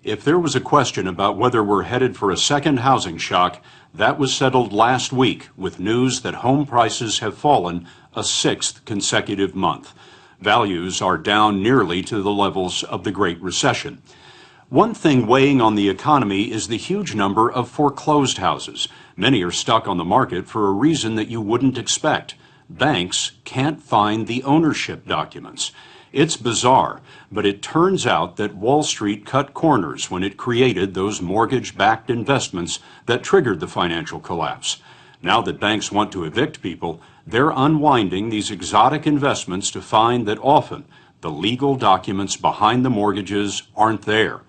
If there was a question about whether we're headed for a second housing shock, that was settled last week with news that home prices have fallen a sixth consecutive month. Values are down nearly to the levels of the Great Recession. One thing weighing on the economy is the huge number of foreclosed houses. Many are stuck on the market for a reason that you wouldn't expect. Banks can't find the ownership documents. It's bizarre, but it turns out that Wall Street cut corners when it created those mortgage-backed investments that triggered the financial collapse. Now that banks want to evict people, they're unwinding these exotic investments to find that often the legal documents behind the mortgages aren't there.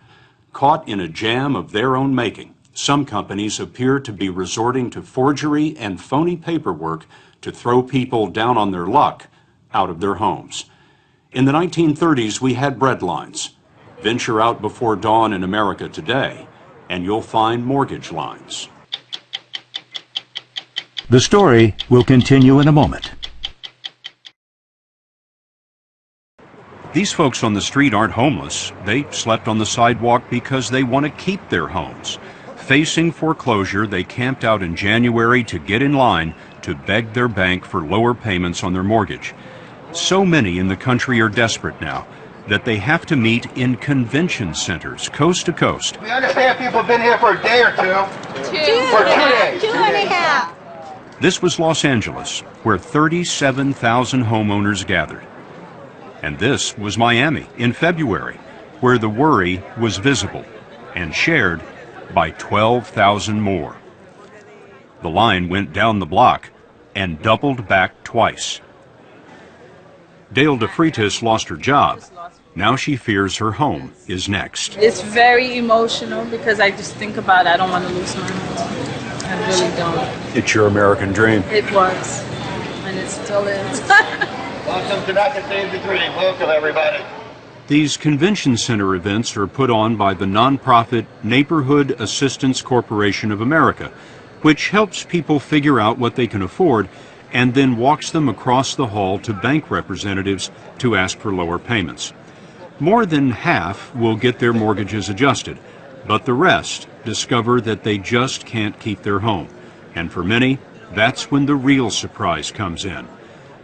Caught in a jam of their own making, some companies appear to be resorting to forgery and phony paperwork to throw people down on their luck out of their homes. In the 1930s, we had bread lines. Venture out before dawn in America today, and you'll find mortgage lines. The story will continue in a moment. These folks on the street aren't homeless. They slept on the sidewalk because they want to keep their homes. Facing foreclosure, they camped out in January to get in line to beg their bank for lower payments on their mortgage. So many in the country are desperate now that they have to meet in convention centers coast to coast. We understand people have been here for a day or two. For 2 days. 2.5. This was Los Angeles, where 37,000 homeowners gathered. And this was Miami in February, where the worry was visible and shared by 12,000 more. The line went down the block and doubled back twice. Dale DeFreitas lost her job. Now she fears her home is next. It's very emotional because I just think about I don't want to lose my home. I really don't. It's your American dream. It was, and it still is. Welcome to Not to Save the Dream. Welcome, everybody. These convention center events are put on by the nonprofit Neighborhood Assistance Corporation of America, which helps people figure out what they can afford and then walks them across the hall to bank representatives to ask for lower payments. More than half will get their mortgages adjusted, but the rest discover that they just can't keep their home. And for many, that's when the real surprise comes in.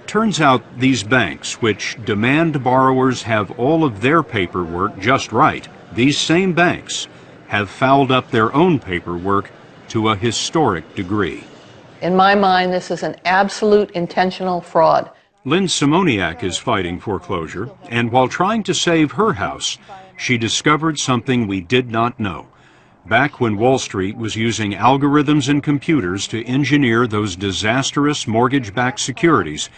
Turns out these banks, which demand borrowers have all of their paperwork just right, these same banks have fouled up their own paperwork to a historic degree. In my mind, this is an absolute intentional fraud. Lynn Simoniak is fighting foreclosure, and while trying to save her house, she discovered something we did not know. Back when Wall Street was using algorithms and computers to engineer those disastrous mortgage-backed securities,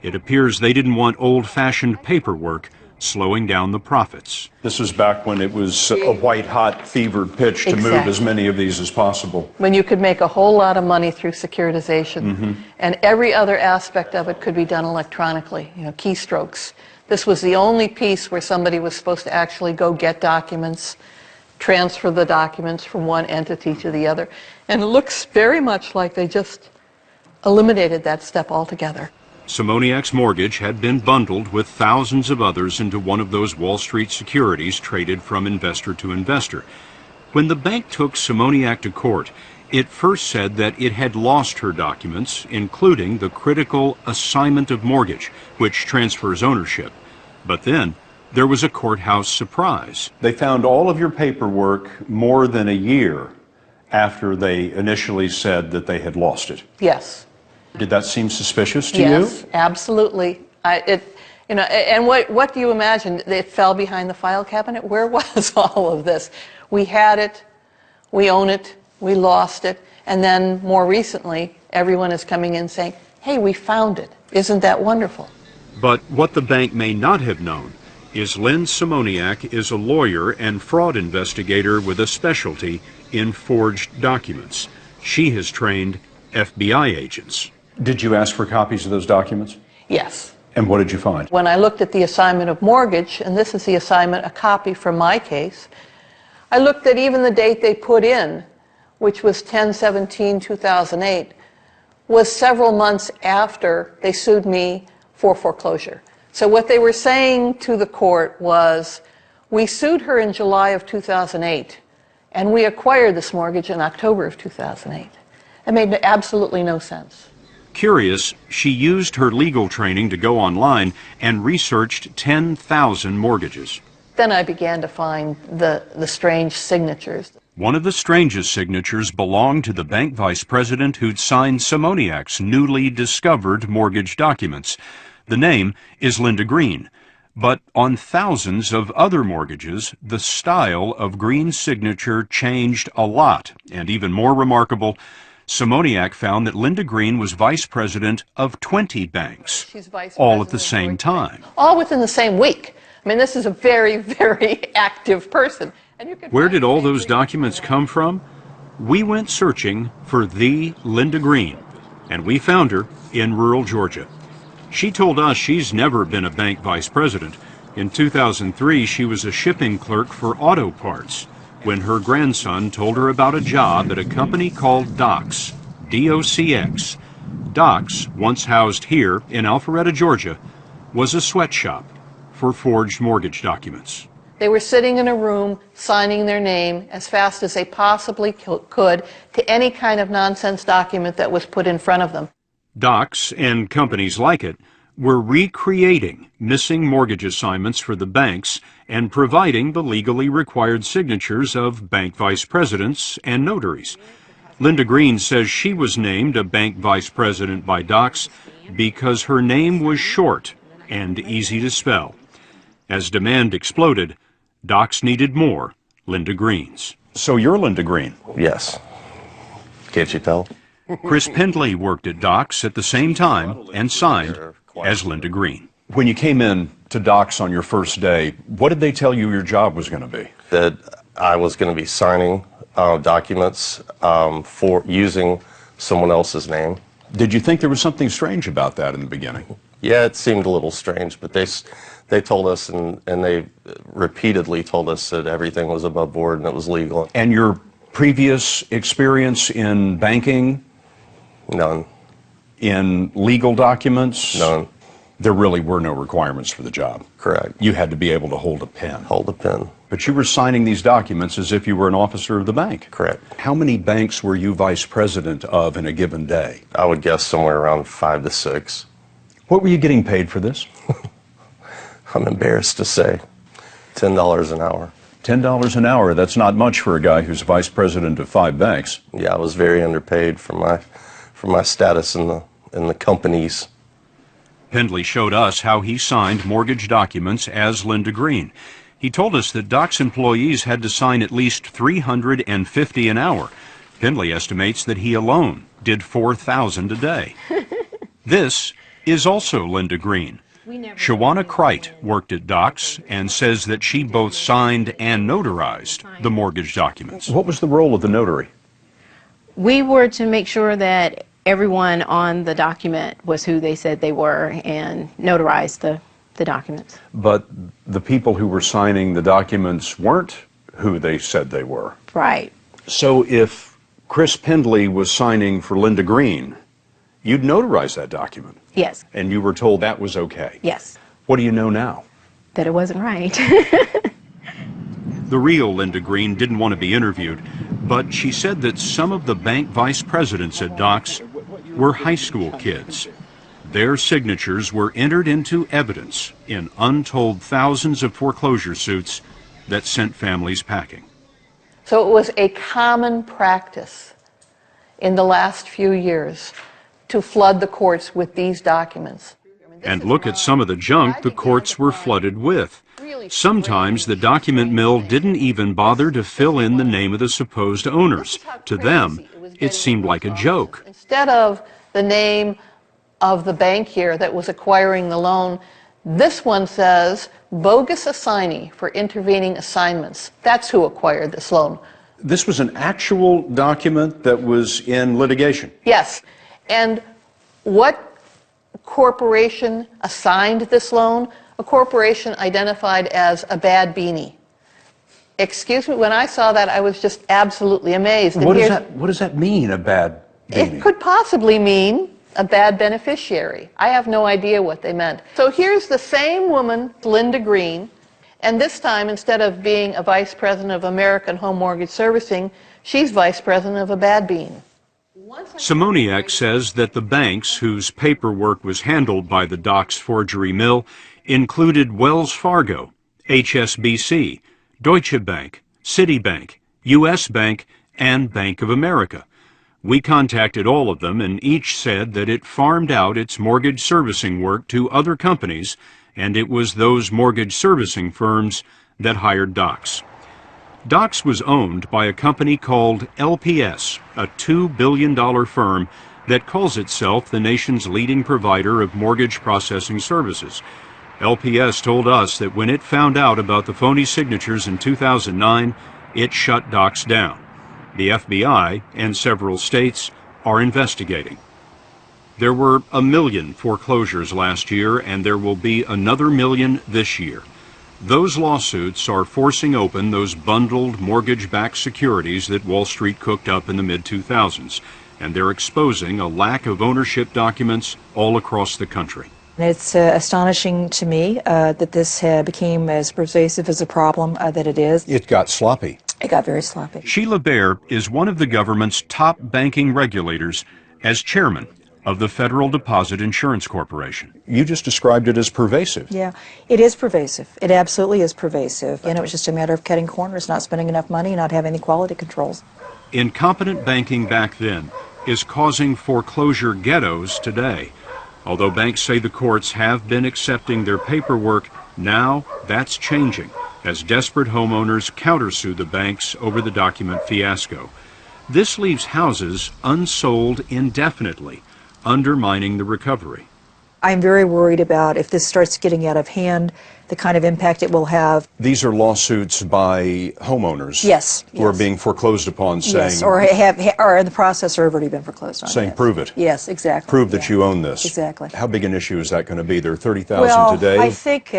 it appears they didn't want old-fashioned paperwork slowing down the profits. This was back when it was a white-hot, fevered pitch to move as many of these as possible. When you could make a whole lot of money through securitization, and every other aspect of it could be done electronically, keystrokes. This was the only piece where somebody was supposed to actually go get documents, transfer the documents from one entity to the other. And it looks very much like they just eliminated that step altogether. Simoniak's mortgage had been bundled with thousands of others into one of those Wall Street securities traded from investor to investor. When the bank took Simoniak to court, it first said that it had lost her documents, including the critical assignment of mortgage, which transfers ownership. But then there was a courthouse surprise. They found all of your paperwork more than a year after they initially said that they had lost it. Yes. Did that seem suspicious to you? Yes, absolutely. And what do you imagine? It fell behind the file cabinet? Where was all of this? We had it, we own it, we lost it, and then more recently, everyone is coming in saying, hey, we found it. Isn't that wonderful? But what the bank may not have known is Lynn Simoniak is a lawyer and fraud investigator with a specialty in forged documents. She has trained FBI agents. Did you ask for copies of those documents? Yes. And what did you find? When I looked at the assignment of mortgage, and this is the assignment, a copy from my case, I looked at even the date they put in, which was 10/17/2008, was several months after they sued me for foreclosure. So what they were saying to the court was, We sued her in July of 2008, and we acquired this mortgage in October of 2008. It made absolutely no sense. Curious, she used her legal training to go online and researched 10,000 mortgages. Then I began to find the strange signatures. One of the strangest signatures belonged to the bank vice president who'd signed Simoniak's newly discovered mortgage documents. The name is Linda Green, but on thousands of other mortgages, the style of Green's signature changed a lot, and even more remarkable, Simoniak found that Linda Green was vice president of 20 banks, all at the same time. All within the same week. I mean, this is a very, very active person. And you could Where did all those documents come from? We went searching for the Linda Green, and we found her in rural Georgia. She told us she's never been a bank vice president. In 2003, she was a shipping clerk for auto parts when her grandson told her about a job at a company called Docs, D-O-C-X. Docs, once housed here in Alpharetta, Georgia, was a sweatshop for forged mortgage documents. They were sitting in a room signing their name as fast as they possibly could to any kind of nonsense document that was put in front of them. Docs and companies like it were recreating missing mortgage assignments for the banks and providing the legally required signatures of bank vice presidents and notaries. Linda Green says she was named a bank vice president by Docs because her name was short and easy to spell. As demand exploded, Docs needed more Linda Greens. So you're Linda Green? Yes. Can't you tell? Chris Pendley worked at Docs at the same time and signed as Linda Green. When you came in to Docs on your first day, what did they tell you your job was going to be? That I was going to be signing documents for using someone else's name. Did you think there was something strange about that in the beginning? Yeah, it seemed a little strange, but they told us and they repeatedly told us that everything was above board and it was legal. And your previous experience in banking? None. In legal documents? None. There really were no requirements for the job. Correct. You had to be able to hold a pen. Hold a pen. But you were signing these documents as if you were an officer of the bank. Correct. How many banks were you vice president of in a given day? I would guess somewhere around 5 to 6. What were you getting paid for this? I'm embarrassed to say. $10 an hour. $10 an hour, that's not much for a guy who's vice president of 5 banks. Yeah, I was very underpaid for my status in the companies. Pendley showed us how he signed mortgage documents as Linda Green. He told us that Docs employees had to sign at least $350 an hour. Pendley estimates that he alone did 4,000 a day. This is also Linda Green. Shawana Crite worked at Docs and says that she both signed and notarized the mortgage documents. What was the role of the notary? We were to make sure that everyone on the document was who they said they were and notarized the documents. But the people who were signing the documents weren't who they said they were. Right. So if Chris Pendley was signing for Linda Green, you'd notarize that document. Yes. And you were told that was okay. Yes. What do you know now? That it wasn't right. The real Linda Green didn't want to be interviewed, but she said that some of the bank vice presidents at Docs were high school kids. Their signatures were entered into evidence in untold thousands of foreclosure suits that sent families packing. So it was a common practice in the last few years to flood the courts with these documents. And look at some of the junk the courts were flooded with. Sometimes the document mill didn't even bother to fill in the name of the supposed owners. To them, it seemed like a joke. Instead of the name of the bank here that was acquiring the loan, this one says bogus assignee for intervening assignments. That's who acquired this loan. This was an actual document that was in litigation? Yes. And what corporation assigned this loan? A corporation identified as a bad beanie. Excuse me, when I saw that, I was just absolutely amazed. And What does that mean, a bad beanie? It could possibly mean a bad beneficiary. I have no idea what they meant. So here's the same woman, Linda Green, And this time, instead of being a vice president of American Home Mortgage Servicing, she's vice president of a bad bean. Simoniak says that the banks whose paperwork was handled by the Docks forgery mill included Wells Fargo, HSBC, Deutsche Bank, Citibank, U.S. Bank, and Bank of America. We contacted all of them, and each said that it farmed out its mortgage servicing work to other companies, and it was those mortgage servicing firms that hired Docks. Docks was owned by a company called LPS, a $2 billion firm that calls itself the nation's leading provider of mortgage processing services. LPS told us that when it found out about the phony signatures in 2009, it shut Docks down. The FBI and several states are investigating. There were 1 million foreclosures last year, and there will be another 1 million this year. Those lawsuits are forcing open those bundled mortgage-backed securities that Wall Street cooked up in the mid-2000s, and they're exposing a lack of ownership documents all across the country. It's astonishing to me that this became as pervasive as a problem that it is. It got sloppy. It got very sloppy. Sheila Bair is one of the government's top banking regulators as chairman of the Federal Deposit Insurance Corporation. You just described it as pervasive. Yeah, it is pervasive. It absolutely is pervasive. And it was just a matter of cutting corners, not spending enough money, not having the quality controls. Incompetent banking back then is causing foreclosure ghettos today. Although banks say the courts have been accepting their paperwork, now that's changing as desperate homeowners countersue the banks over the document fiasco. This leaves houses unsold indefinitely, undermining the recovery. I'm very worried about if this starts getting out of hand, the kind of impact it will have. These are lawsuits by homeowners. Yes. Who are being foreclosed upon, saying. Yes, or are in the process or have already been foreclosed on. Saying, yes. prove it. Yes, exactly. Prove that you own this. Exactly. How big an issue is that going to be? There are 30,000 today. I think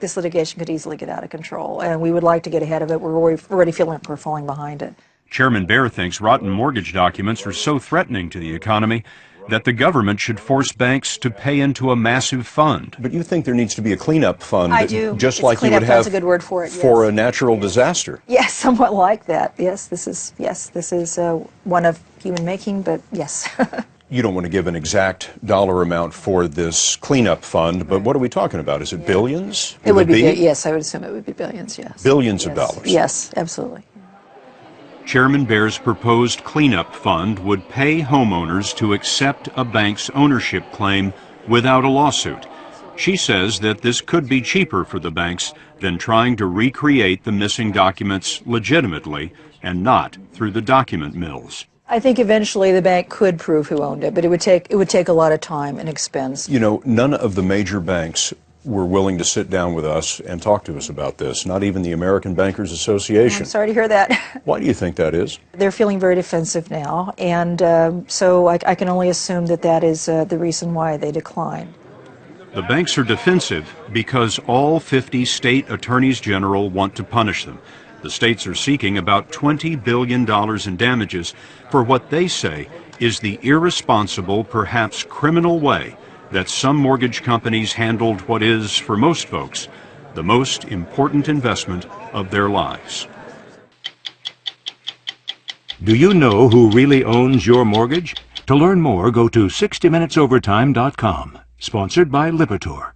this litigation could easily get out of control, and we would like to get ahead of it. We're already feeling like we're falling behind it. Chairman Bair thinks rotten mortgage documents are so threatening to the economy that the government should force banks to pay into a massive fund. But you think there needs to be a cleanup fund? I do. Just like you would have That's a good word for it. for yes. a natural disaster. Yes, somewhat like that. Yes, this is one of human making, but yes. You don't want to give an exact dollar amount for this cleanup fund, but what are we talking about? Is it billions? It would be, yes, I would assume it would be billions, yes. Billions of dollars. Yes, absolutely. Chairman Bair's proposed cleanup fund would pay homeowners to accept a bank's ownership claim without a lawsuit. She says that this could be cheaper for the banks than trying to recreate the missing documents legitimately and not through the document mills. I think eventually the bank could prove who owned it, but it would take a lot of time and expense. You know, none of the major banks were willing to sit down with us and talk to us about this, not even the American Bankers Association. I'm sorry to hear that. Why do you think that is? They're feeling very defensive now, and so I can only assume that is the reason why they decline. The banks are defensive because all 50 state attorneys general want to punish them. The states are seeking about $20 billion in damages for what they say is the irresponsible, perhaps criminal way that some mortgage companies handled what is, for most folks, the most important investment of their lives. Do you know who really owns your mortgage? To learn more, go to 60minutesovertime.com. Sponsored by Lipitor.